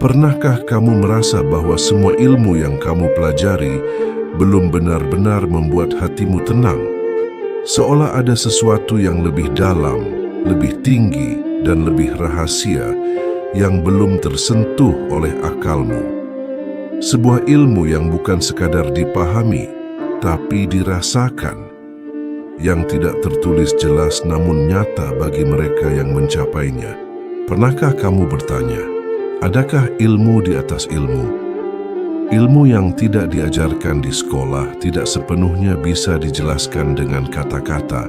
Pernahkah kamu merasa bahwa semua ilmu yang kamu pelajari belum benar-benar membuat hatimu tenang? Seolah ada sesuatu yang lebih dalam, lebih tinggi, dan lebih rahasia yang belum tersentuh oleh akalmu. Sebuah ilmu yang bukan sekadar dipahami, tapi dirasakan. Yang tidak tertulis jelas namun nyata bagi mereka yang mencapainya. Pernahkah kamu bertanya, adakah ilmu di atas ilmu? Ilmu yang tidak diajarkan di sekolah tidak sepenuhnya bisa dijelaskan dengan kata-kata,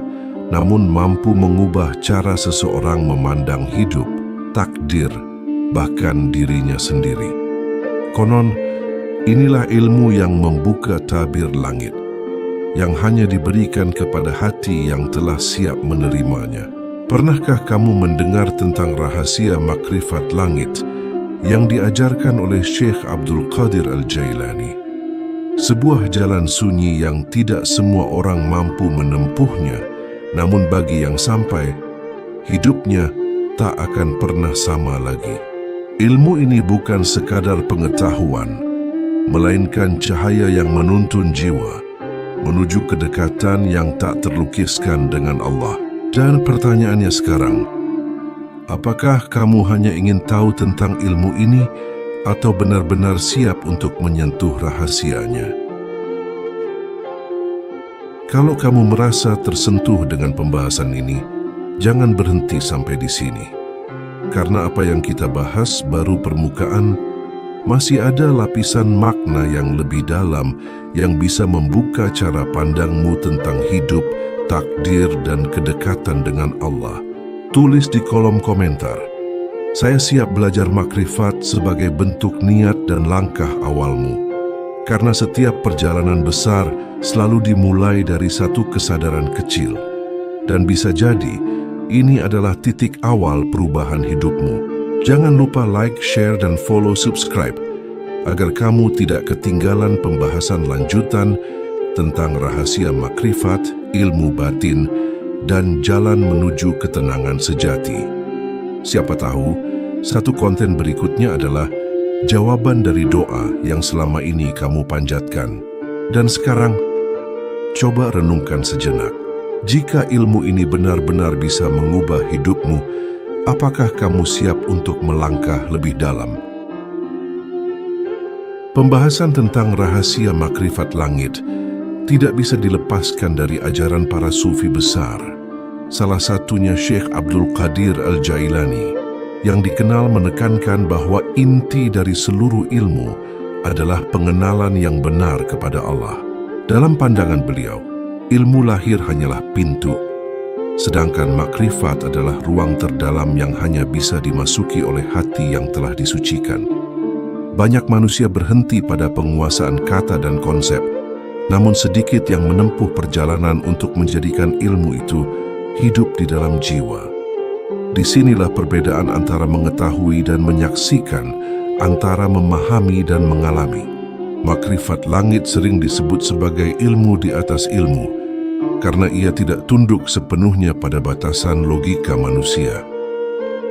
namun mampu mengubah cara seseorang memandang hidup, takdir, bahkan dirinya sendiri. Konon, inilah ilmu yang membuka tabir langit, yang hanya diberikan kepada hati yang telah siap menerimanya. Pernahkah kamu mendengar tentang rahasia makrifat langit yang diajarkan oleh Syekh Abdul Qadir Al-Jailani? Sebuah jalan sunyi yang tidak semua orang mampu menempuhnya, namun bagi yang sampai, hidupnya tak akan pernah sama lagi. Ilmu ini bukan sekadar pengetahuan, melainkan cahaya yang menuntun jiwa menuju kedekatan yang tak terlukiskan dengan Allah. Dan pertanyaannya sekarang, apakah kamu hanya ingin tahu tentang ilmu ini atau benar-benar siap untuk menyentuh rahasianya? Kalau kamu merasa tersentuh dengan pembahasan ini, jangan berhenti sampai di sini. Karena apa yang kita bahas baru permukaan, masih ada lapisan makna yang lebih dalam yang bisa membuka cara pandangmu tentang hidup, takdir, dan kedekatan dengan Allah. Tulis di kolom komentar, saya siap belajar makrifat sebagai bentuk niat dan langkah awalmu. Karena setiap perjalanan besar selalu dimulai dari satu kesadaran kecil. Dan bisa jadi, ini adalah titik awal perubahan hidupmu. Jangan lupa like, share, dan follow subscribe, agar kamu tidak ketinggalan pembahasan lanjutan tentang rahasia makrifat, ilmu batin, dan jalan menuju ketenangan sejati. Siapa tahu, satu konten berikutnya adalah jawaban dari doa yang selama ini kamu panjatkan. Dan sekarang, coba renungkan sejenak. Jika ilmu ini benar-benar bisa mengubah hidupmu, apakah kamu siap untuk melangkah lebih dalam? Pembahasan tentang rahasia makrifat langit tidak bisa dilepaskan dari ajaran para sufi besar. Salah satunya Syekh Abdul Qadir Al-Jailani, yang dikenal menekankan bahwa inti dari seluruh ilmu adalah pengenalan yang benar kepada Allah. Dalam pandangan beliau, ilmu lahir hanyalah pintu, sedangkan makrifat adalah ruang terdalam yang hanya bisa dimasuki oleh hati yang telah disucikan. Banyak manusia berhenti pada penguasaan kata dan konsep, namun sedikit yang menempuh perjalanan untuk menjadikan ilmu itu hidup di dalam jiwa. Disinilah perbedaan antara mengetahui dan menyaksikan, antara memahami dan mengalami. Makrifat langit sering disebut sebagai ilmu di atas ilmu, karena ia tidak tunduk sepenuhnya pada batasan logika manusia.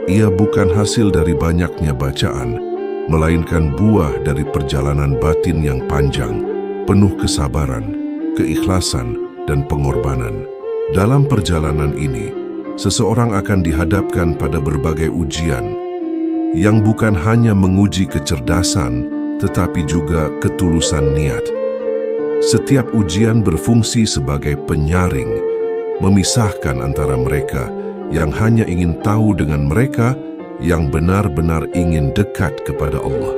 Ia bukan hasil dari banyaknya bacaan, melainkan buah dari perjalanan batin yang panjang, penuh kesabaran, keikhlasan, dan pengorbanan. Dalam perjalanan ini, seseorang akan dihadapkan pada berbagai ujian, yang bukan hanya menguji kecerdasan, tetapi juga ketulusan niat. Setiap ujian berfungsi sebagai penyaring, memisahkan antara mereka yang hanya ingin tahu dengan mereka yang benar-benar ingin dekat kepada Allah.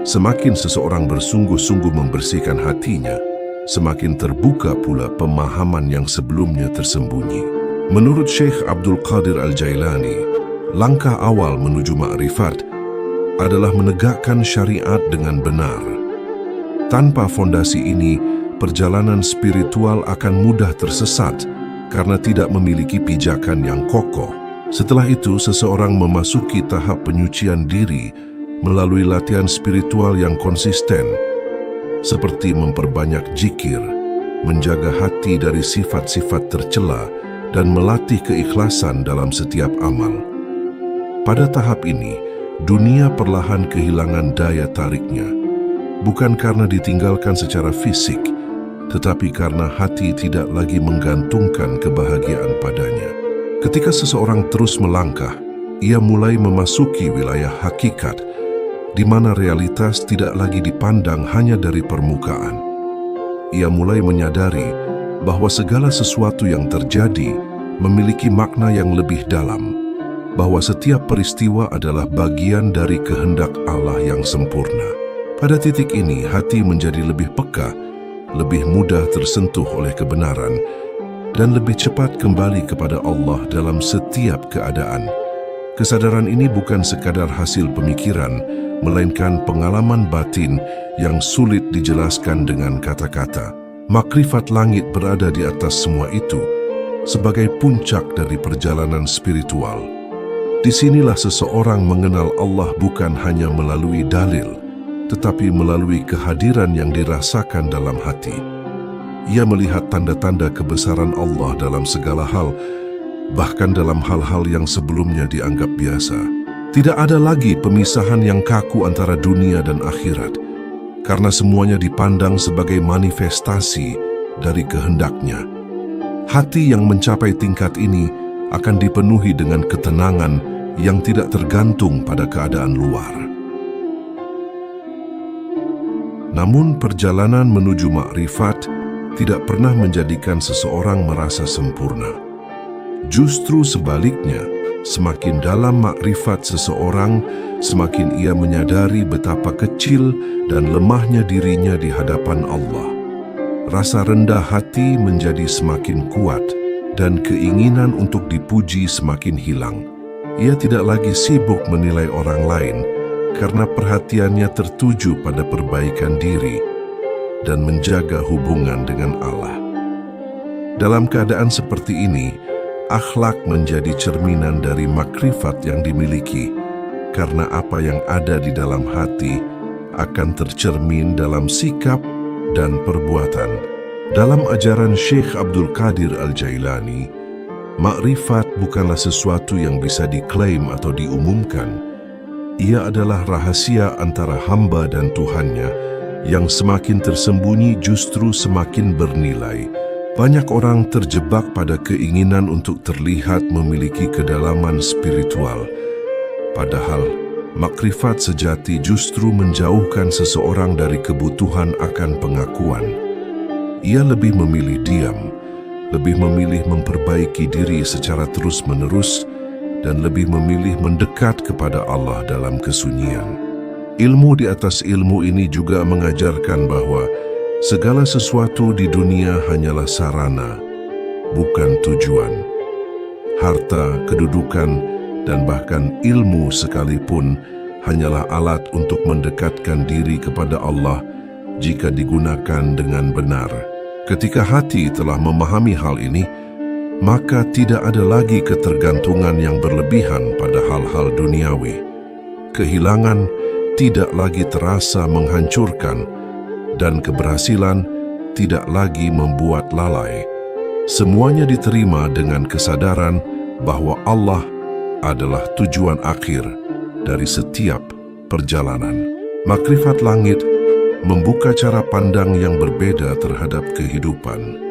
Semakin seseorang bersungguh-sungguh membersihkan hatinya, semakin terbuka pula pemahaman yang sebelumnya tersembunyi. Menurut Syekh Abdul Qadir Al-Jailani, langkah awal menuju makrifat adalah menegakkan syariat dengan benar. Tanpa fondasi ini, perjalanan spiritual akan mudah tersesat karena tidak memiliki pijakan yang kokoh. Setelah itu, seseorang memasuki tahap penyucian diri melalui latihan spiritual yang konsisten, seperti memperbanyak zikir, menjaga hati dari sifat-sifat tercela, dan melatih keikhlasan dalam setiap amal. Pada tahap ini, dunia perlahan kehilangan daya tariknya. Bukan karena ditinggalkan secara fisik, tetapi karena hati tidak lagi menggantungkan kebahagiaan padanya. Ketika seseorang terus melangkah, ia mulai memasuki wilayah hakikat, di mana realitas tidak lagi dipandang hanya dari permukaan. Ia mulai menyadari bahwa segala sesuatu yang terjadi memiliki makna yang lebih dalam, bahwa setiap peristiwa adalah bagian dari kehendak Allah yang sempurna. Pada titik ini, hati menjadi lebih peka, lebih mudah tersentuh oleh kebenaran, dan lebih cepat kembali kepada Allah dalam setiap keadaan. Kesadaran ini bukan sekadar hasil pemikiran, melainkan pengalaman batin yang sulit dijelaskan dengan kata-kata. Makrifat langit berada di atas semua itu, sebagai puncak dari perjalanan spiritual. Disinilah seseorang mengenal Allah bukan hanya melalui dalil, tetapi melalui kehadiran yang dirasakan dalam hati. Ia melihat tanda-tanda kebesaran Allah dalam segala hal, bahkan dalam hal-hal yang sebelumnya dianggap biasa. Tidak ada lagi pemisahan yang kaku antara dunia dan akhirat, karena semuanya dipandang sebagai manifestasi dari kehendak-Nya. Hati yang mencapai tingkat ini akan dipenuhi dengan ketenangan yang tidak tergantung pada keadaan luar. Namun perjalanan menuju makrifat tidak pernah menjadikan seseorang merasa sempurna. Justru sebaliknya, semakin dalam makrifat seseorang, semakin ia menyadari betapa kecil dan lemahnya dirinya di hadapan Allah. Rasa rendah hati menjadi semakin kuat dan keinginan untuk dipuji semakin hilang. Ia tidak lagi sibuk menilai orang lain karena perhatiannya tertuju pada perbaikan diri dan menjaga hubungan dengan Allah. Dalam keadaan seperti ini, akhlak menjadi cerminan dari makrifat yang dimiliki, karena apa yang ada di dalam hati akan tercermin dalam sikap dan perbuatan. Dalam ajaran Syekh Abdul Qadir Al-Jailani, makrifat bukanlah sesuatu yang bisa diklaim atau diumumkan. Ia adalah rahasia antara hamba dan Tuhannya yang semakin tersembunyi justru semakin bernilai. Banyak orang terjebak pada keinginan untuk terlihat memiliki kedalaman spiritual. Padahal, makrifat sejati justru menjauhkan seseorang dari kebutuhan akan pengakuan. Ia lebih memilih diam, lebih memilih memperbaiki diri secara terus-menerus, dan lebih memilih mendekat kepada Allah dalam kesunyian. Ilmu di atas ilmu ini juga mengajarkan bahwa segala sesuatu di dunia hanyalah sarana, bukan tujuan. Harta, kedudukan, dan bahkan ilmu sekalipun hanyalah alat untuk mendekatkan diri kepada Allah jika digunakan dengan benar. Ketika hati telah memahami hal ini, maka tidak ada lagi ketergantungan yang berlebihan pada hal-hal duniawi. Kehilangan tidak lagi terasa menghancurkan, dan keberhasilan tidak lagi membuat lalai. Semuanya diterima dengan kesadaran bahwa Allah adalah tujuan akhir dari setiap perjalanan. Makrifat langit membuka cara pandang yang berbeda terhadap kehidupan.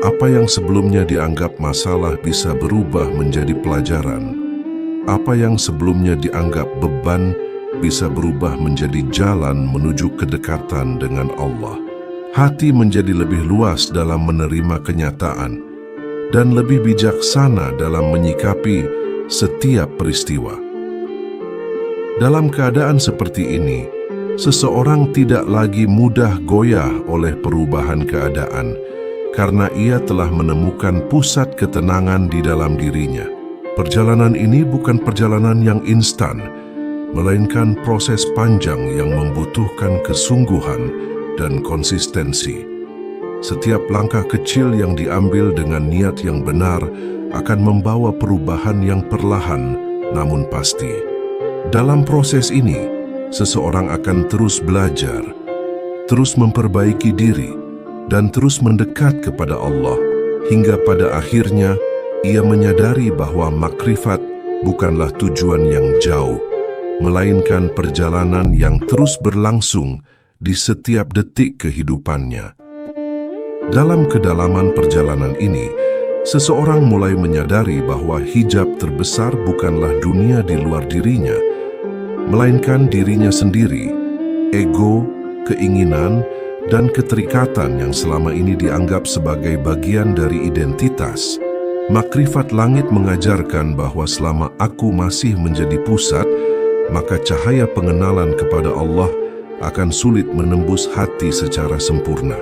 Apa yang sebelumnya dianggap masalah bisa berubah menjadi pelajaran. Apa yang sebelumnya dianggap beban bisa berubah menjadi jalan menuju kedekatan dengan Allah. Hati menjadi lebih luas dalam menerima kenyataan dan lebih bijaksana dalam menyikapi setiap peristiwa. Dalam keadaan seperti ini, seseorang tidak lagi mudah goyah oleh perubahan keadaan karena ia telah menemukan pusat ketenangan di dalam dirinya. Perjalanan ini bukan perjalanan yang instan, melainkan proses panjang yang membutuhkan kesungguhan dan konsistensi. Setiap langkah kecil yang diambil dengan niat yang benar akan membawa perubahan yang perlahan namun pasti. Dalam proses ini, seseorang akan terus belajar, terus memperbaiki diri, dan terus mendekat kepada Allah, hingga pada akhirnya ia menyadari bahwa makrifat bukanlah tujuan yang jauh, melainkan perjalanan yang terus berlangsung di setiap detik kehidupannya. Dalam kedalaman perjalanan ini, seseorang mulai menyadari bahwa hijab terbesar bukanlah dunia di luar dirinya, melainkan dirinya sendiri, ego, keinginan, dan keterikatan yang selama ini dianggap sebagai bagian dari identitas. Makrifat langit mengajarkan bahwa selama aku masih menjadi pusat, maka cahaya pengenalan kepada Allah akan sulit menembus hati secara sempurna.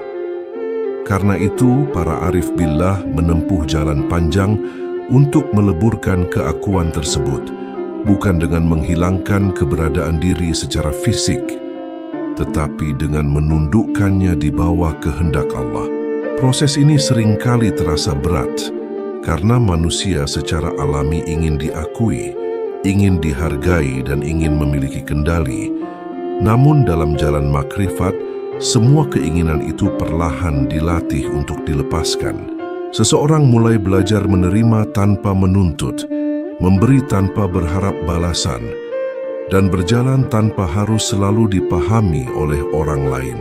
Karena itu, para arif billah menempuh jalan panjang untuk meleburkan keakuan tersebut, bukan dengan menghilangkan keberadaan diri secara fisik, tetapi dengan menundukkannya di bawah kehendak Allah. Proses ini seringkali terasa berat, karena manusia secara alami ingin diakui, ingin dihargai, dan ingin memiliki kendali. Namun dalam jalan makrifat, semua keinginan itu perlahan dilatih untuk dilepaskan. Seseorang mulai belajar menerima tanpa menuntut, memberi tanpa berharap balasan, dan berjalan tanpa harus selalu dipahami oleh orang lain.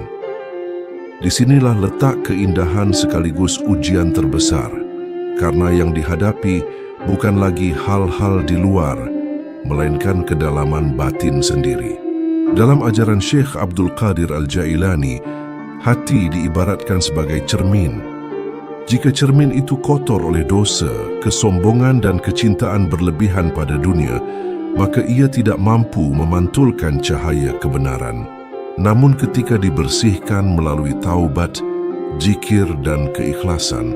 Disinilah letak keindahan sekaligus ujian terbesar, karena yang dihadapi bukan lagi hal-hal di luar, melainkan kedalaman batin sendiri. Dalam ajaran Syekh Abdul Qadir Al-Jailani, hati diibaratkan sebagai cermin. Jika cermin itu kotor oleh dosa, kesombongan, dan kecintaan berlebihan pada dunia, maka ia tidak mampu memantulkan cahaya kebenaran. Namun ketika dibersihkan melalui taubat, zikir, dan keikhlasan,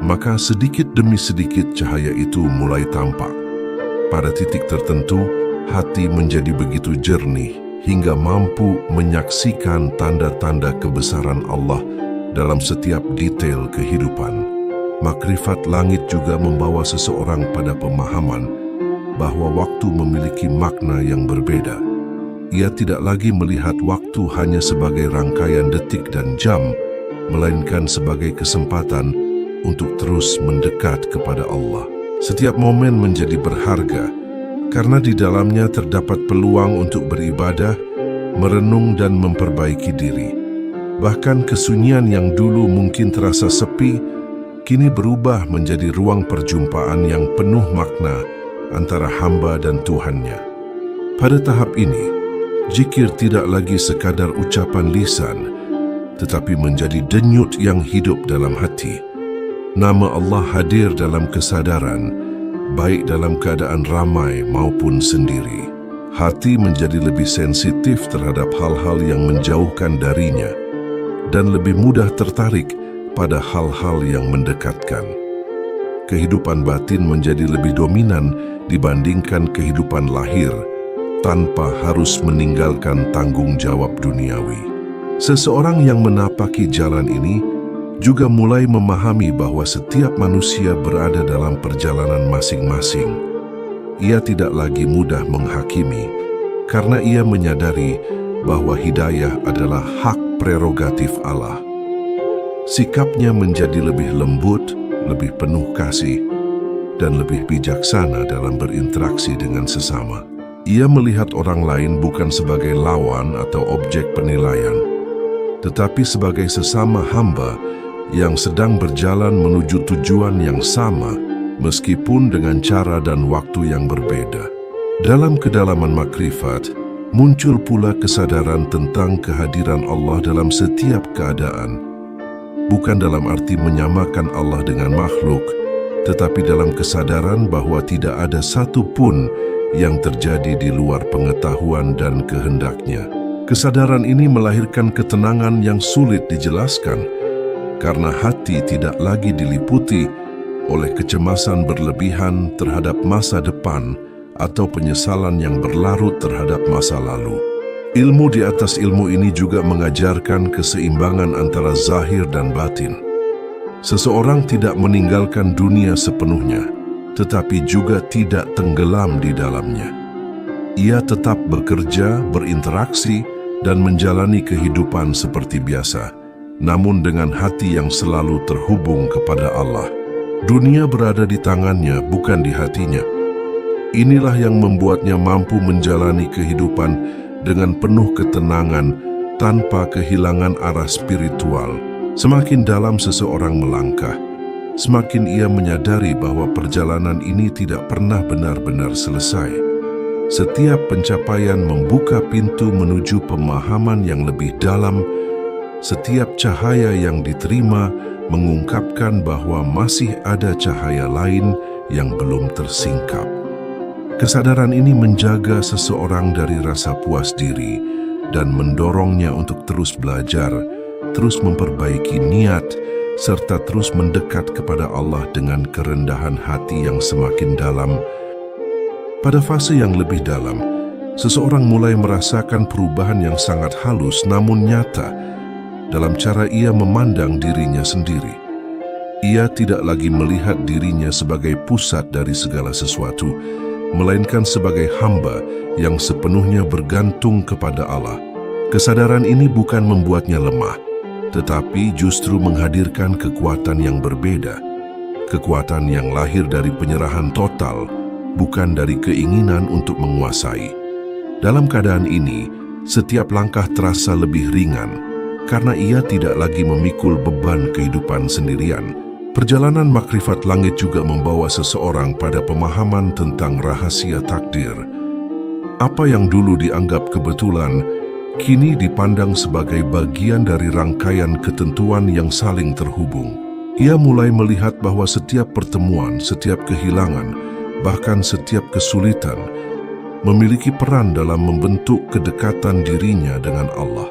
maka sedikit demi sedikit cahaya itu mulai tampak. Pada titik tertentu, hati menjadi begitu jernih hingga mampu menyaksikan tanda-tanda kebesaran Allah dalam setiap detail kehidupan. Makrifat langit juga membawa seseorang pada pemahaman bahwa waktu memiliki makna yang berbeda. Ia tidak lagi melihat waktu hanya sebagai rangkaian detik dan jam, melainkan sebagai kesempatan untuk terus mendekat kepada Allah. Setiap momen menjadi berharga, karena di dalamnya terdapat peluang untuk beribadah, merenung, dan memperbaiki diri. Bahkan kesunyian yang dulu mungkin terasa sepi, kini berubah menjadi ruang perjumpaan yang penuh makna antara hamba dan Tuhannya. Pada tahap ini, zikir tidak lagi sekadar ucapan lisan, tetapi menjadi denyut yang hidup dalam hati. Nama Allah hadir dalam kesadaran, baik dalam keadaan ramai maupun sendiri. Hati menjadi lebih sensitif terhadap hal-hal yang menjauhkan darinya, dan lebih mudah tertarik pada hal-hal yang mendekatkan. Kehidupan batin menjadi lebih dominan dibandingkan kehidupan lahir, tanpa harus meninggalkan tanggung jawab duniawi. Seseorang yang menapaki jalan ini juga mulai memahami bahwa setiap manusia berada dalam perjalanan masing-masing. Ia tidak lagi mudah menghakimi, karena ia menyadari bahwa hidayah adalah hak prerogatif Allah. Sikapnya menjadi lebih lembut, lebih penuh kasih, dan lebih bijaksana dalam berinteraksi dengan sesama. Ia melihat orang lain bukan sebagai lawan atau objek penilaian, tetapi sebagai sesama hamba yang sedang berjalan menuju tujuan yang sama, meskipun dengan cara dan waktu yang berbeda. Dalam kedalaman makrifat, muncul pula kesadaran tentang kehadiran Allah dalam setiap keadaan. Bukan dalam arti menyamakan Allah dengan makhluk, tetapi dalam kesadaran bahwa tidak ada satu pun yang terjadi di luar pengetahuan dan kehendaknya. Kesadaran ini melahirkan ketenangan yang sulit dijelaskan, karena hati tidak lagi diliputi oleh kecemasan berlebihan terhadap masa depan atau penyesalan yang berlarut terhadap masa lalu. Ilmu di atas ilmu ini juga mengajarkan keseimbangan antara zahir dan batin. Seseorang tidak meninggalkan dunia sepenuhnya, tetapi juga tidak tenggelam di dalamnya. Ia tetap bekerja, berinteraksi, dan menjalani kehidupan seperti biasa, namun dengan hati yang selalu terhubung kepada Allah. Dunia berada di tangannya, bukan di hatinya. Inilah yang membuatnya mampu menjalani kehidupan dengan penuh ketenangan tanpa kehilangan arah spiritual. Semakin dalam seseorang melangkah, semakin ia menyadari bahwa perjalanan ini tidak pernah benar-benar selesai. Setiap pencapaian membuka pintu menuju pemahaman yang lebih dalam. Setiap cahaya yang diterima mengungkapkan bahwa masih ada cahaya lain yang belum tersingkap. Kesadaran ini menjaga seseorang dari rasa puas diri dan mendorongnya untuk terus belajar, terus memperbaiki niat, serta terus mendekat kepada Allah dengan kerendahan hati yang semakin dalam. Pada fase yang lebih dalam, seseorang mulai merasakan perubahan yang sangat halus namun nyata dalam cara ia memandang dirinya sendiri. Ia tidak lagi melihat dirinya sebagai pusat dari segala sesuatu, melainkan sebagai hamba yang sepenuhnya bergantung kepada Allah. Kesadaran ini bukan membuatnya lemah, tetapi justru menghadirkan kekuatan yang berbeda. Kekuatan yang lahir dari penyerahan total, bukan dari keinginan untuk menguasai. Dalam keadaan ini, setiap langkah terasa lebih ringan, karena ia tidak lagi memikul beban kehidupan sendirian. Perjalanan makrifat langit juga membawa seseorang pada pemahaman tentang rahasia takdir. Apa yang dulu dianggap kebetulan, kini dipandang sebagai bagian dari rangkaian ketentuan yang saling terhubung. Ia mulai melihat bahwa setiap pertemuan, setiap kehilangan, bahkan setiap kesulitan, memiliki peran dalam membentuk kedekatan dirinya dengan Allah.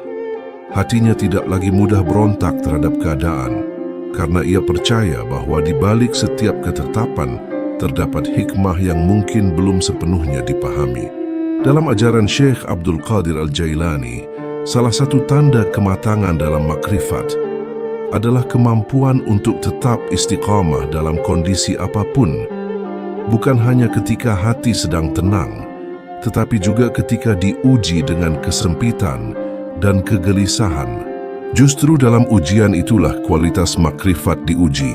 Hatinya tidak lagi mudah berontak terhadap keadaan, karena ia percaya bahwa di balik setiap ketetapan terdapat hikmah yang mungkin belum sepenuhnya dipahami. Dalam ajaran Syekh Abdul Qadir Al-Jailani, salah satu tanda kematangan dalam makrifat adalah kemampuan untuk tetap istiqamah dalam kondisi apapun, bukan hanya ketika hati sedang tenang, tetapi juga ketika diuji dengan kesempitan dan kegelisahan. Justru dalam ujian itulah kualitas makrifat diuji.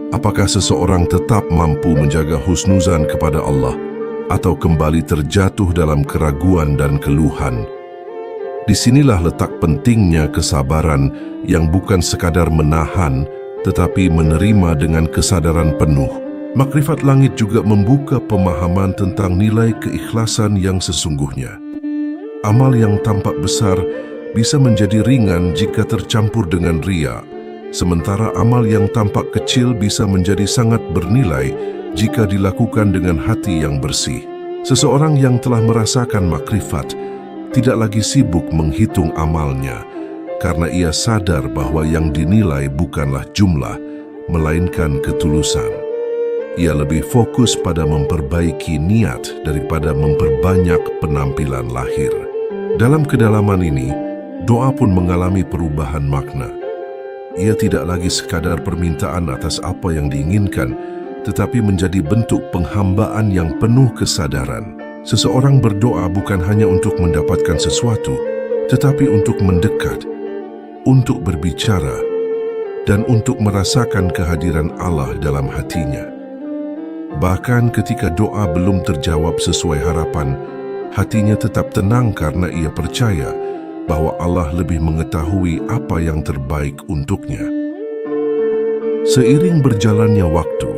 Apakah seseorang tetap mampu menjaga husnuzan kepada Allah atau kembali terjatuh dalam keraguan dan keluhan? Disinilah letak pentingnya kesabaran yang bukan sekadar menahan, tetapi menerima dengan kesadaran penuh. Makrifat langit juga membuka pemahaman tentang nilai keikhlasan yang sesungguhnya. Amal yang tampak besar bisa menjadi ringan jika tercampur dengan riya, sementara amal yang tampak kecil bisa menjadi sangat bernilai jika dilakukan dengan hati yang bersih. Seseorang yang telah merasakan makrifat tidak lagi sibuk menghitung amalnya, karena ia sadar bahwa yang dinilai bukanlah jumlah, melainkan ketulusan. Ia lebih fokus pada memperbaiki niat daripada memperbanyak penampilan lahir. Dalam kedalaman ini, doa pun mengalami perubahan makna. Ia tidak lagi sekadar permintaan atas apa yang diinginkan, tetapi menjadi bentuk penghambaan yang penuh kesadaran. Seseorang berdoa bukan hanya untuk mendapatkan sesuatu, tetapi untuk mendekat, untuk berbicara, dan untuk merasakan kehadiran Allah dalam hatinya. Bahkan ketika doa belum terjawab sesuai harapan, hatinya tetap tenang karena ia percaya bahwa Allah lebih mengetahui apa yang terbaik untuknya. Seiring berjalannya waktu,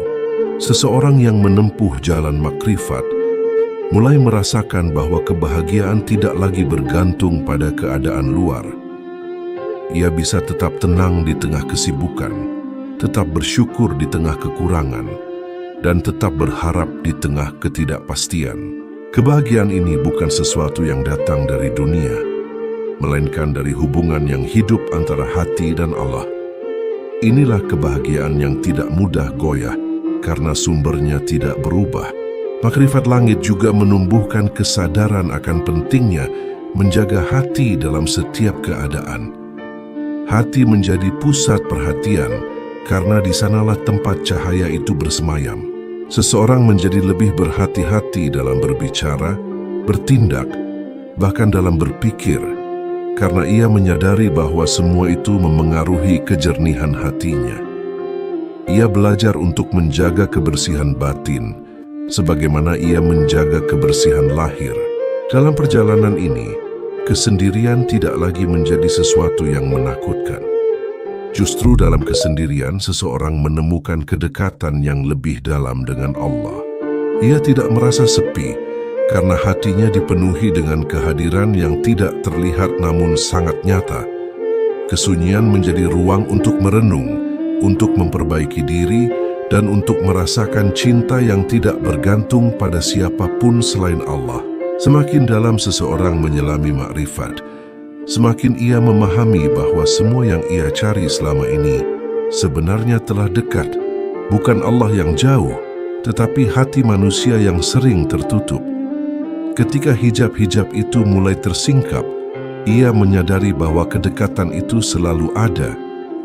seseorang yang menempuh jalan makrifat mulai merasakan bahwa kebahagiaan tidak lagi bergantung pada keadaan luar. Ia bisa tetap tenang di tengah kesibukan, tetap bersyukur di tengah kekurangan, dan tetap berharap di tengah ketidakpastian. Kebahagiaan ini bukan sesuatu yang datang dari dunia, melainkan dari hubungan yang hidup antara hati dan Allah. Inilah kebahagiaan yang tidak mudah goyah, karena sumbernya tidak berubah. Makrifat langit juga menumbuhkan kesadaran akan pentingnya menjaga hati dalam setiap keadaan. Hati menjadi pusat perhatian, karena di sanalah tempat cahaya itu bersemayam. Seseorang menjadi lebih berhati-hati dalam berbicara, bertindak, bahkan dalam berpikir, karena ia menyadari bahwa semua itu memengaruhi kejernihan hatinya. Ia belajar untuk menjaga kebersihan batin, sebagaimana ia menjaga kebersihan lahir. Dalam perjalanan ini, kesendirian tidak lagi menjadi sesuatu yang menakutkan. Justru dalam kesendirian, seseorang menemukan kedekatan yang lebih dalam dengan Allah. Ia tidak merasa sepi, karena hatinya dipenuhi dengan kehadiran yang tidak terlihat namun sangat nyata. Kesunyian menjadi ruang untuk merenung, untuk memperbaiki diri, dan untuk merasakan cinta yang tidak bergantung pada siapapun selain Allah. Semakin dalam seseorang menyelami makrifat, semakin ia memahami bahwa semua yang ia cari selama ini sebenarnya telah dekat. Bukan Allah yang jauh, tetapi hati manusia yang sering tertutup. Ketika hijab-hijab itu mulai tersingkap, ia menyadari bahwa kedekatan itu selalu ada,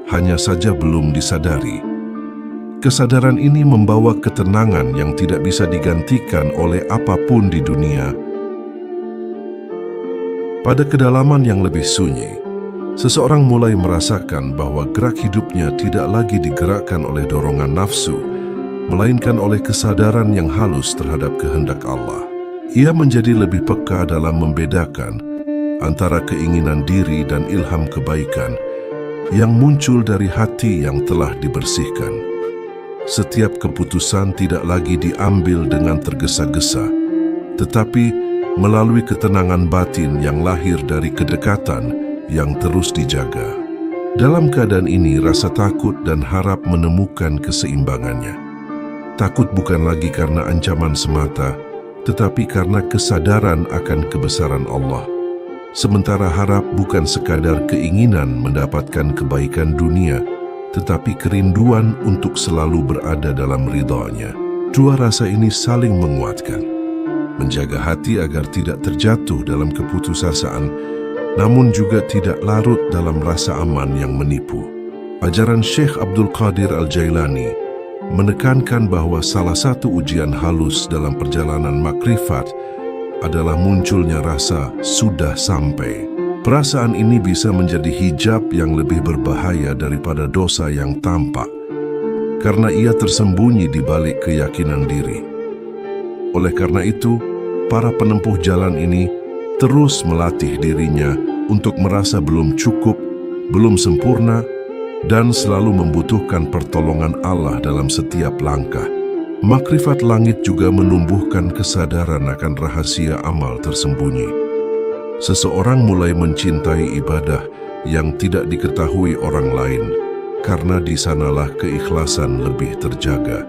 hanya saja belum disadari. Kesadaran ini membawa ketenangan yang tidak bisa digantikan oleh apapun di dunia. Pada kedalaman yang lebih sunyi, seseorang mulai merasakan bahwa gerak hidupnya tidak lagi digerakkan oleh dorongan nafsu, melainkan oleh kesadaran yang halus terhadap kehendak Allah. Ia menjadi lebih peka dalam membedakan antara keinginan diri dan ilham kebaikan yang muncul dari hati yang telah dibersihkan. Setiap keputusan tidak lagi diambil dengan tergesa-gesa, tetapi melalui ketenangan batin yang lahir dari kedekatan yang terus dijaga. Dalam keadaan ini, rasa takut dan harap menemukan keseimbangannya. Takut bukan lagi karena ancaman semata, tetapi karena kesadaran akan kebesaran Allah. Sementara harap bukan sekadar keinginan mendapatkan kebaikan dunia, tetapi kerinduan untuk selalu berada dalam ridha-Nya. Dua rasa ini saling menguatkan, menjaga hati agar tidak terjatuh dalam keputusasaan, namun juga tidak larut dalam rasa aman yang menipu. Ajaran Syekh Abdul Qadir Al-Jailani menekankan bahwa salah satu ujian halus dalam perjalanan makrifat adalah munculnya rasa sudah sampai. Perasaan ini bisa menjadi hijab yang lebih berbahaya daripada dosa yang tampak, karena ia tersembunyi di balik keyakinan diri. Oleh karena itu, para penempuh jalan ini terus melatih dirinya untuk merasa belum cukup, belum sempurna, dan selalu membutuhkan pertolongan Allah dalam setiap langkah. Makrifat langit juga menumbuhkan kesadaran akan rahasia amal tersembunyi. Seseorang mulai mencintai ibadah yang tidak diketahui orang lain, karena di sanalah keikhlasan lebih terjaga.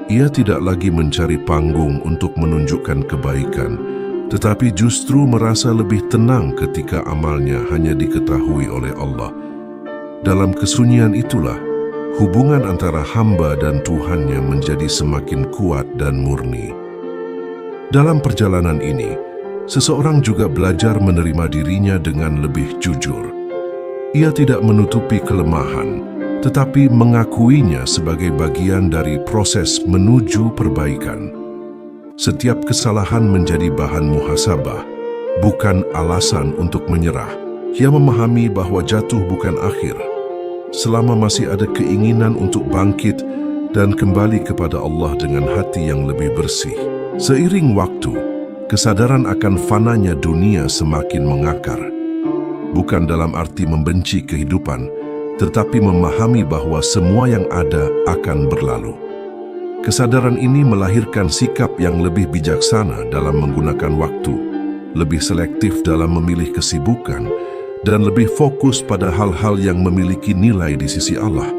Ia tidak lagi mencari panggung untuk menunjukkan kebaikan, tetapi justru merasa lebih tenang ketika amalnya hanya diketahui oleh Allah. Dalam kesunyian itulah, hubungan antara hamba dan Tuhannya menjadi semakin kuat dan murni. Dalam perjalanan ini, seseorang juga belajar menerima dirinya dengan lebih jujur. Ia tidak menutupi kelemahan, tetapi mengakuinya sebagai bagian dari proses menuju perbaikan. Setiap kesalahan menjadi bahan muhasabah, bukan alasan untuk menyerah. Ia memahami bahwa jatuh bukan akhir. Selama masih ada keinginan untuk bangkit dan kembali kepada Allah dengan hati yang lebih bersih. Seiring waktu, kesadaran akan fananya dunia semakin mengakar. Bukan dalam arti membenci kehidupan, tetapi memahami bahwa semua yang ada akan berlalu. Kesadaran ini melahirkan sikap yang lebih bijaksana dalam menggunakan waktu, lebih selektif dalam memilih kesibukan, dan lebih fokus pada hal-hal yang memiliki nilai di sisi Allah.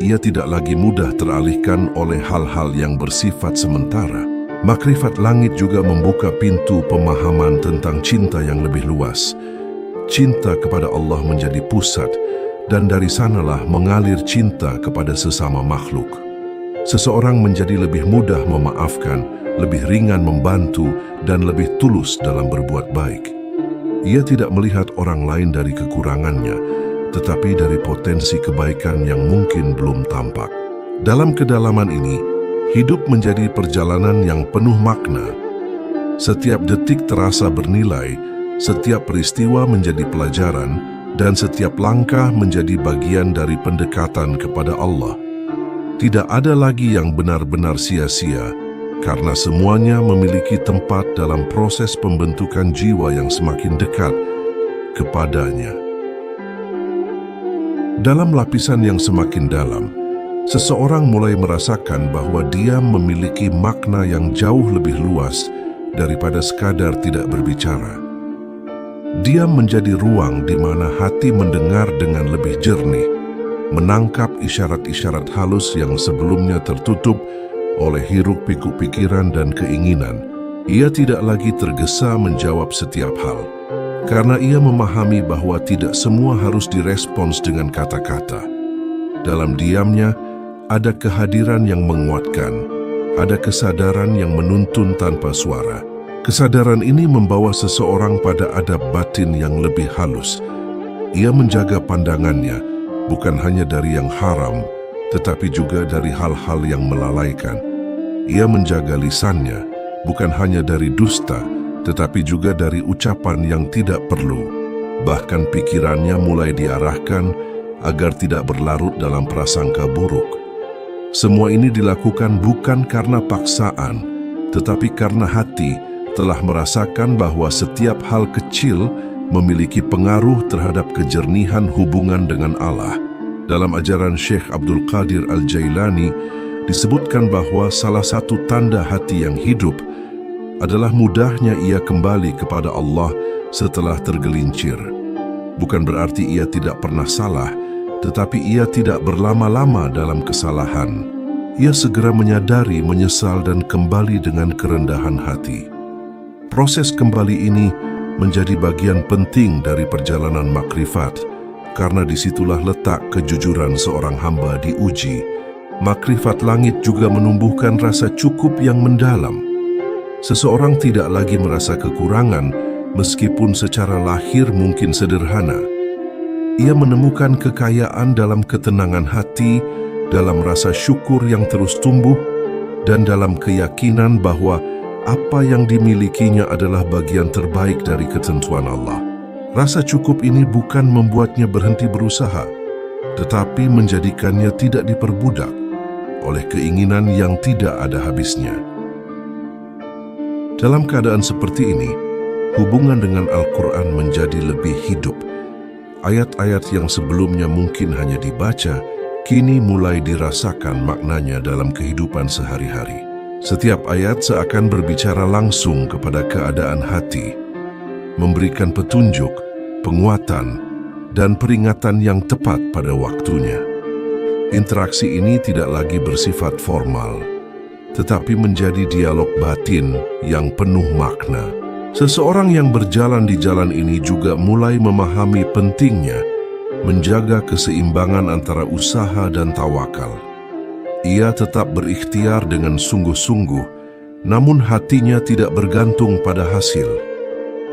Ia tidak lagi mudah teralihkan oleh hal-hal yang bersifat sementara. Makrifat langit juga membuka pintu pemahaman tentang cinta yang lebih luas. Cinta kepada Allah menjadi pusat, dan dari sanalah mengalir cinta kepada sesama makhluk. Seseorang menjadi lebih mudah memaafkan, lebih ringan membantu, dan lebih tulus dalam berbuat baik. Ia tidak melihat orang lain dari kekurangannya, tetapi dari potensi kebaikan yang mungkin belum tampak. Dalam kedalaman ini, hidup menjadi perjalanan yang penuh makna. Setiap detik terasa bernilai, setiap peristiwa menjadi pelajaran, dan setiap langkah menjadi bagian dari pendekatan kepada Allah. Tidak ada lagi yang benar-benar sia-sia, karena semuanya memiliki tempat dalam proses pembentukan jiwa yang semakin dekat kepadanya. Dalam lapisan yang semakin dalam, seseorang mulai merasakan bahwa dia memiliki makna yang jauh lebih luas daripada sekadar tidak berbicara. Dia menjadi ruang di mana hati mendengar dengan lebih jernih, menangkap isyarat-isyarat halus yang sebelumnya tertutup oleh hiruk-pikuk pikiran dan keinginan. Ia tidak lagi tergesa menjawab setiap hal, karena ia memahami bahwa tidak semua harus direspons dengan kata-kata. Dalam diamnya, ada kehadiran yang menguatkan, ada kesadaran yang menuntun tanpa suara. Kesadaran ini membawa seseorang pada adab batin yang lebih halus. Ia menjaga pandangannya, bukan hanya dari yang haram, tetapi juga dari hal-hal yang melalaikan. Ia menjaga lisannya, bukan hanya dari dusta, tetapi juga dari ucapan yang tidak perlu. Bahkan pikirannya mulai diarahkan agar tidak berlarut dalam prasangka buruk. Semua ini dilakukan bukan karena paksaan, tetapi karena hati telah merasakan bahwa setiap hal kecil memiliki pengaruh terhadap kejernihan hubungan dengan Allah. Dalam ajaran Syekh Abdul Qadir Al-Jailani, disebutkan bahwa salah satu tanda hati yang hidup adalah mudahnya ia kembali kepada Allah setelah tergelincir. Bukan berarti ia tidak pernah salah, tetapi ia tidak berlama-lama dalam kesalahan. Ia segera menyadari, menyesal, dan kembali dengan kerendahan hati. Proses kembali ini menjadi bagian penting dari perjalanan makrifat, karena disitulah letak kejujuran seorang hamba diuji. Makrifat langit juga menumbuhkan rasa cukup yang mendalam. Seseorang tidak lagi merasa kekurangan, meskipun secara lahir mungkin sederhana. Ia menemukan kekayaan dalam ketenangan hati, dalam rasa syukur yang terus tumbuh, dan dalam keyakinan bahwa apa yang dimilikinya adalah bagian terbaik dari ketentuan Allah. Rasa cukup ini bukan membuatnya berhenti berusaha, tetapi menjadikannya tidak diperbudak oleh keinginan yang tidak ada habisnya. Dalam keadaan seperti ini, hubungan dengan Al-Quran menjadi lebih hidup. Ayat-ayat yang sebelumnya mungkin hanya dibaca, kini mulai dirasakan maknanya dalam kehidupan sehari-hari. Setiap ayat seakan berbicara langsung kepada keadaan hati, memberikan petunjuk, penguatan, dan peringatan yang tepat pada waktunya. Interaksi ini tidak lagi bersifat formal, tetapi menjadi dialog batin yang penuh makna. Seseorang yang berjalan di jalan ini juga mulai memahami pentingnya menjaga keseimbangan antara usaha dan tawakal. Ia tetap berikhtiar dengan sungguh-sungguh, namun hatinya tidak bergantung pada hasil.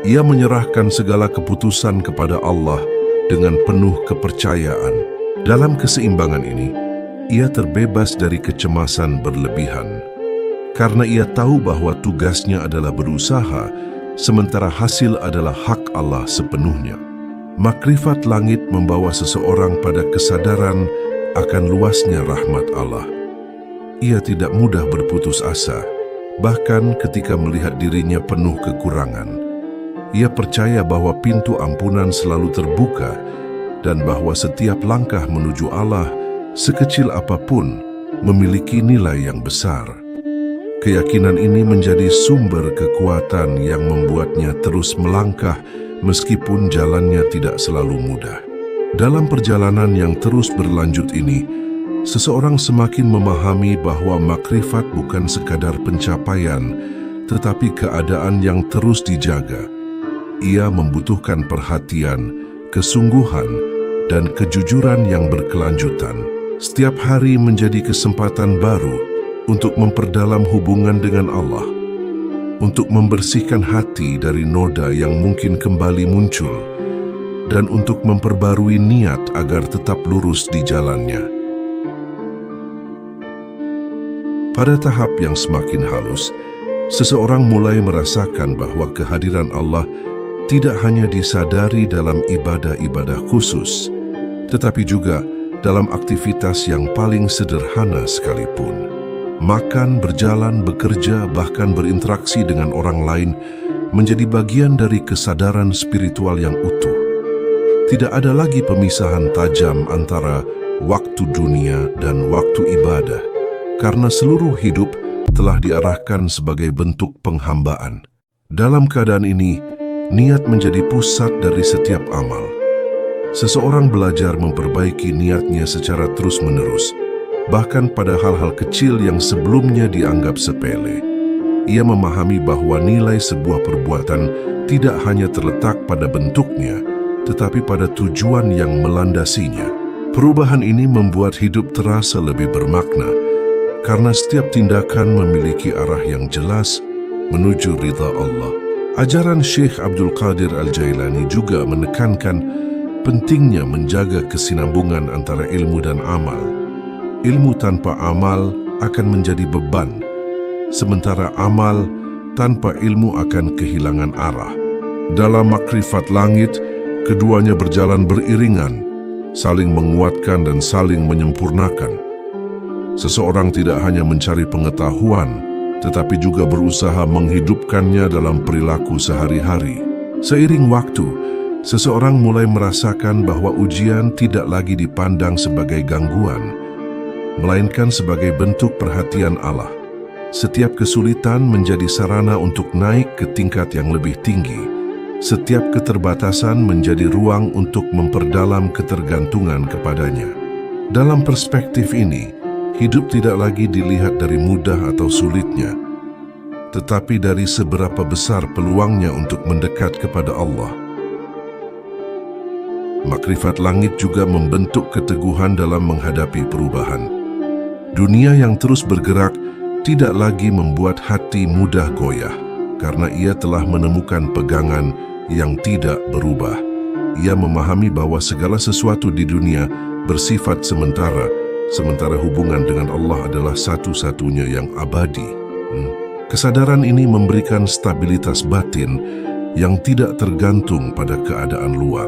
Ia menyerahkan segala keputusan kepada Allah dengan penuh kepercayaan. Dalam keseimbangan ini, ia terbebas dari kecemasan berlebihan. Karena ia tahu bahwa tugasnya adalah berusaha, sementara hasil adalah hak Allah sepenuhnya. Makrifat langit membawa seseorang pada kesadaran akan luasnya rahmat Allah. Ia tidak mudah berputus asa, bahkan ketika melihat dirinya penuh kekurangan. Ia percaya bahwa pintu ampunan selalu terbuka dan bahwa setiap langkah menuju Allah, sekecil apapun, memiliki nilai yang besar. Keyakinan ini menjadi sumber kekuatan yang membuatnya terus melangkah meskipun jalannya tidak selalu mudah. Dalam perjalanan yang terus berlanjut ini, seseorang semakin memahami bahwa makrifat bukan sekadar pencapaian, tetapi keadaan yang terus dijaga. Ia membutuhkan perhatian, kesungguhan, dan kejujuran yang berkelanjutan. Setiap hari menjadi kesempatan baru untuk memperdalam hubungan dengan Allah, untuk membersihkan hati dari noda yang mungkin kembali muncul, dan untuk memperbarui niat agar tetap lurus di jalannya. Pada tahap yang semakin halus, seseorang mulai merasakan bahwa kehadiran Allah tidak hanya disadari dalam ibadah-ibadah khusus, tetapi juga dalam aktivitas yang paling sederhana sekalipun. makan, berjalan, bekerja, bahkan berinteraksi dengan orang lain menjadi bagian dari kesadaran spiritual yang utuh. Tidak ada lagi pemisahan tajam antara waktu dunia dan waktu ibadah, karena seluruh hidup telah diarahkan sebagai bentuk penghambaan. Dalam keadaan ini, niat menjadi pusat dari setiap amal. Seseorang belajar memperbaiki niatnya secara terus-menerus, bahkan pada hal-hal kecil yang sebelumnya dianggap sepele. Ia memahami bahwa nilai sebuah perbuatan tidak hanya terletak pada bentuknya, tetapi pada tujuan yang melandasinya. Perubahan ini membuat hidup terasa lebih bermakna, karena setiap tindakan memiliki arah yang jelas menuju ridha Allah. Ajaran Syekh Abdul Qadir Al-Jailani juga menekankan pentingnya menjaga kesinambungan antara ilmu dan amal. Ilmu tanpa amal akan menjadi beban, sementara amal tanpa ilmu akan kehilangan arah. Dalam Makrifat Langit, keduanya berjalan beriringan, saling menguatkan dan saling menyempurnakan. Seseorang tidak hanya mencari pengetahuan, tetapi juga berusaha menghidupkannya dalam perilaku sehari-hari. Seiring waktu, seseorang mulai merasakan bahwa ujian tidak lagi dipandang sebagai gangguan, melainkan sebagai bentuk perhatian Allah. Setiap kesulitan menjadi sarana untuk naik ke tingkat yang lebih tinggi. Setiap keterbatasan menjadi ruang untuk memperdalam ketergantungan kepadanya. Dalam perspektif ini, hidup tidak lagi dilihat dari mudah atau sulitnya, tetapi dari seberapa besar peluangnya untuk mendekat kepada Allah. Makrifat Langit juga membentuk keteguhan dalam menghadapi perubahan. Dunia yang terus bergerak tidak lagi membuat hati mudah goyah, karena ia telah menemukan pegangan yang tidak berubah. Ia memahami bahwa segala sesuatu di dunia bersifat sementara hubungan dengan Allah adalah satu-satunya yang abadi. Kesadaran ini memberikan stabilitas batin yang tidak tergantung pada keadaan luar.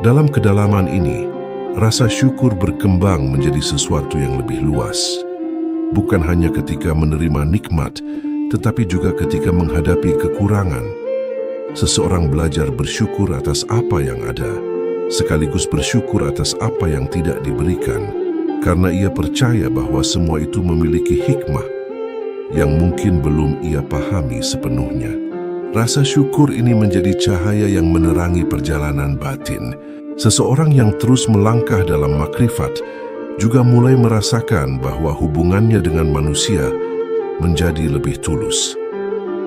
Dalam kedalaman ini, rasa syukur berkembang menjadi sesuatu yang lebih luas. Bukan hanya ketika menerima nikmat, tetapi juga ketika menghadapi kekurangan. Seseorang belajar bersyukur atas apa yang ada, sekaligus bersyukur atas apa yang tidak diberikan, karena ia percaya bahwa semua itu memiliki hikmah yang mungkin belum ia pahami sepenuhnya. Rasa syukur ini menjadi cahaya yang menerangi perjalanan batin. Seseorang yang terus melangkah dalam makrifat juga mulai merasakan bahwa hubungannya dengan manusia menjadi lebih tulus.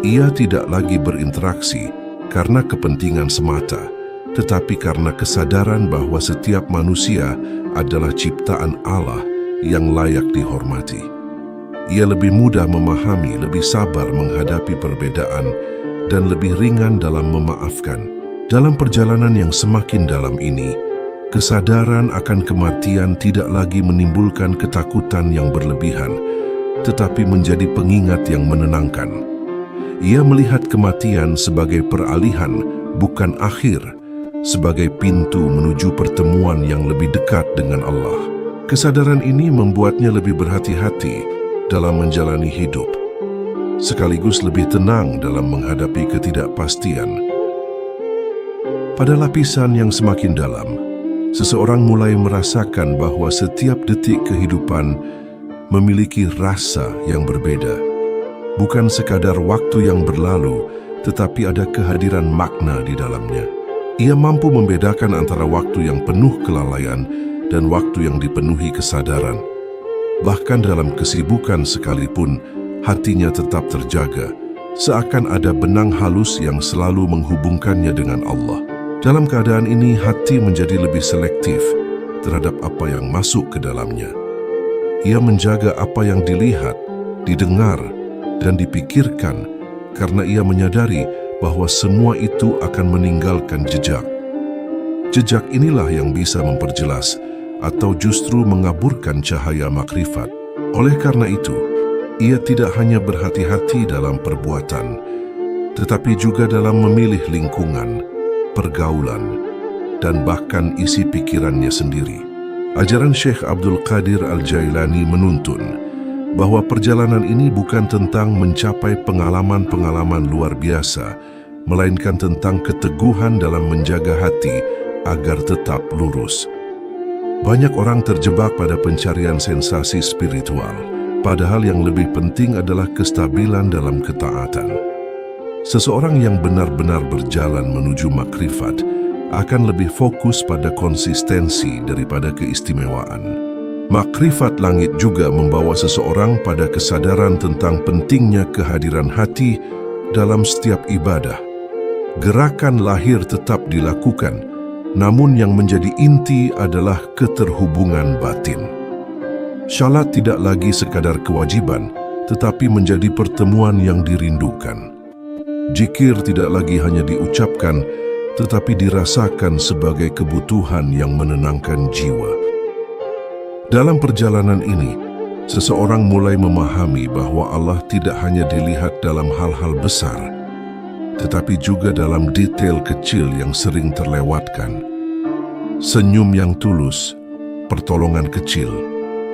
Ia tidak lagi berinteraksi karena kepentingan semata, tetapi karena kesadaran bahwa setiap manusia adalah ciptaan Allah yang layak dihormati. Ia lebih mudah memahami, lebih sabar menghadapi perbedaan, dan lebih ringan dalam memaafkan. Dalam perjalanan yang semakin dalam ini, kesadaran akan kematian tidak lagi menimbulkan ketakutan yang berlebihan, tetapi menjadi pengingat yang menenangkan. Ia melihat kematian sebagai peralihan, bukan akhir, sebagai pintu menuju pertemuan yang lebih dekat dengan Allah. Kesadaran ini membuatnya lebih berhati-hati dalam menjalani hidup, sekaligus lebih tenang dalam menghadapi ketidakpastian. Pada lapisan yang semakin dalam, seseorang mulai merasakan bahwa setiap detik kehidupan memiliki rasa yang berbeda. Bukan sekadar waktu yang berlalu, tetapi ada kehadiran makna di dalamnya. Ia mampu membedakan antara waktu yang penuh kelalaian dan waktu yang dipenuhi kesadaran. Bahkan dalam kesibukan sekalipun, hatinya tetap terjaga, seakan ada benang halus yang selalu menghubungkannya dengan Allah. Dalam keadaan ini, hati menjadi lebih selektif terhadap apa yang masuk ke dalamnya. Ia menjaga apa yang dilihat, didengar, dan dipikirkan, karena ia menyadari bahwa semua itu akan meninggalkan jejak. Jejak inilah yang bisa memperjelas atau justru mengaburkan cahaya makrifat. Oleh karena itu, ia tidak hanya berhati-hati dalam perbuatan, tetapi juga dalam memilih lingkungan, pergaulan, dan bahkan isi pikirannya sendiri. Ajaran Syekh Abdul Qadir Al-Jailani menuntun bahwa perjalanan ini bukan tentang mencapai pengalaman-pengalaman luar biasa, melainkan tentang keteguhan dalam menjaga hati agar tetap lurus. Banyak orang terjebak pada pencarian sensasi spiritual, padahal yang lebih penting adalah kestabilan dalam ketaatan. Seseorang yang benar-benar berjalan menuju makrifat akan lebih fokus pada konsistensi daripada keistimewaan. Makrifat langit juga membawa seseorang pada kesadaran tentang pentingnya kehadiran hati dalam setiap ibadah. Gerakan lahir tetap dilakukan, namun yang menjadi inti adalah keterhubungan batin. Salat tidak lagi sekadar kewajiban, tetapi menjadi pertemuan yang dirindukan. Zikir tidak lagi hanya diucapkan, tetapi dirasakan sebagai kebutuhan yang menenangkan jiwa. Dalam perjalanan ini, seseorang mulai memahami bahwa Allah tidak hanya dilihat dalam hal-hal besar, tetapi juga dalam detail kecil yang sering terlewatkan. Senyum yang tulus, pertolongan kecil,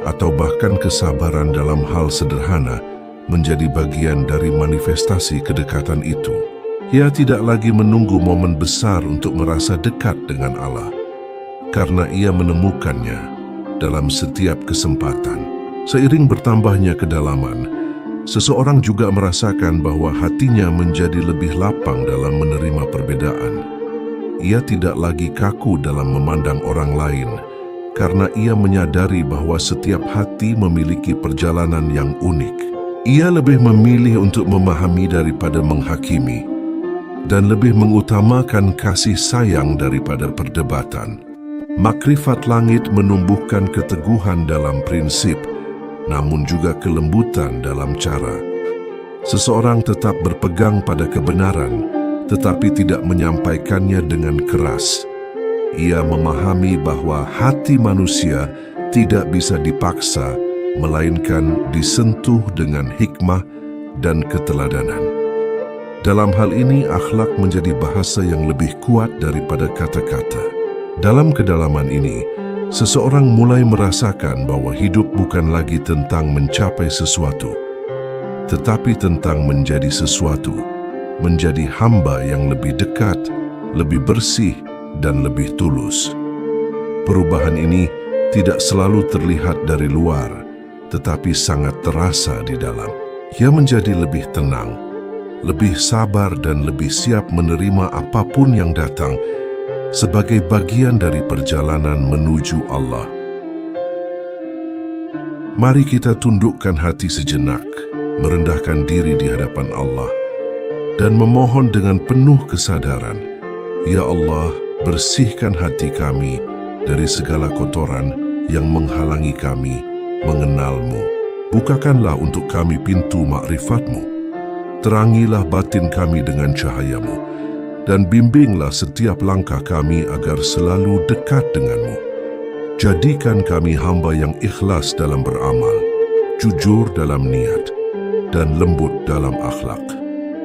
atau bahkan kesabaran dalam hal sederhana menjadi bagian dari manifestasi kedekatan itu. Ia tidak lagi menunggu momen besar untuk merasa dekat dengan Allah, karena ia menemukannya dalam setiap kesempatan. Seiring bertambahnya kedalaman, seseorang juga merasakan bahwa hatinya menjadi lebih lapang dalam menerima perbedaan. Ia tidak lagi kaku dalam memandang orang lain, karena ia menyadari bahwa setiap hati memiliki perjalanan yang unik. Ia lebih memilih untuk memahami daripada menghakimi, dan lebih mengutamakan kasih sayang daripada perdebatan. Makrifat langit menumbuhkan keteguhan dalam prinsip, namun juga kelembutan dalam cara. Seseorang tetap berpegang pada kebenaran, tetapi tidak menyampaikannya dengan keras. Ia memahami bahwa hati manusia tidak bisa dipaksa, melainkan disentuh dengan hikmah dan keteladanan. Dalam hal ini, akhlak menjadi bahasa yang lebih kuat daripada kata-kata. Dalam kedalaman ini, seseorang mulai merasakan bahwa hidup bukan lagi tentang mencapai sesuatu, tetapi tentang menjadi sesuatu, menjadi hamba yang lebih dekat, lebih bersih, dan lebih tulus. Perubahan ini tidak selalu terlihat dari luar, tetapi sangat terasa di dalam. Ia menjadi lebih tenang, lebih sabar, dan lebih siap menerima apapun yang datang sebagai bagian dari perjalanan menuju Allah. Mari kita tundukkan hati sejenak, merendahkan diri di hadapan Allah, dan memohon dengan penuh kesadaran, Ya Allah, bersihkan hati kami dari segala kotoran yang menghalangi kami mengenal-Mu. Bukakanlah untuk kami pintu makrifat-Mu. Terangilah batin kami dengan cahaya-Mu, dan bimbinglah setiap langkah kami agar selalu dekat denganmu. Jadikan kami hamba yang ikhlas dalam beramal, jujur dalam niat, dan lembut dalam akhlak.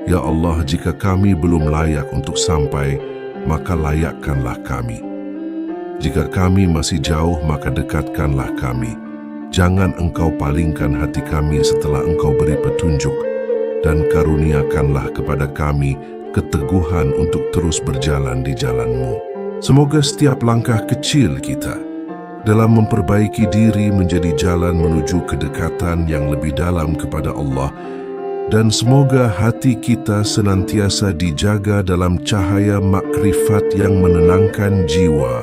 Ya Allah, jika kami belum layak untuk sampai, maka layakkanlah kami. Jika kami masih jauh, maka dekatkanlah kami. Jangan Engkau palingkan hati kami setelah Engkau beri petunjuk, dan karuniakanlah kepada kami keteguhan untuk terus berjalan di jalan-Mu. Semoga setiap langkah kecil kita dalam memperbaiki diri menjadi jalan menuju kedekatan yang lebih dalam kepada Allah, dan semoga hati kita senantiasa dijaga dalam cahaya makrifat yang menenangkan jiwa.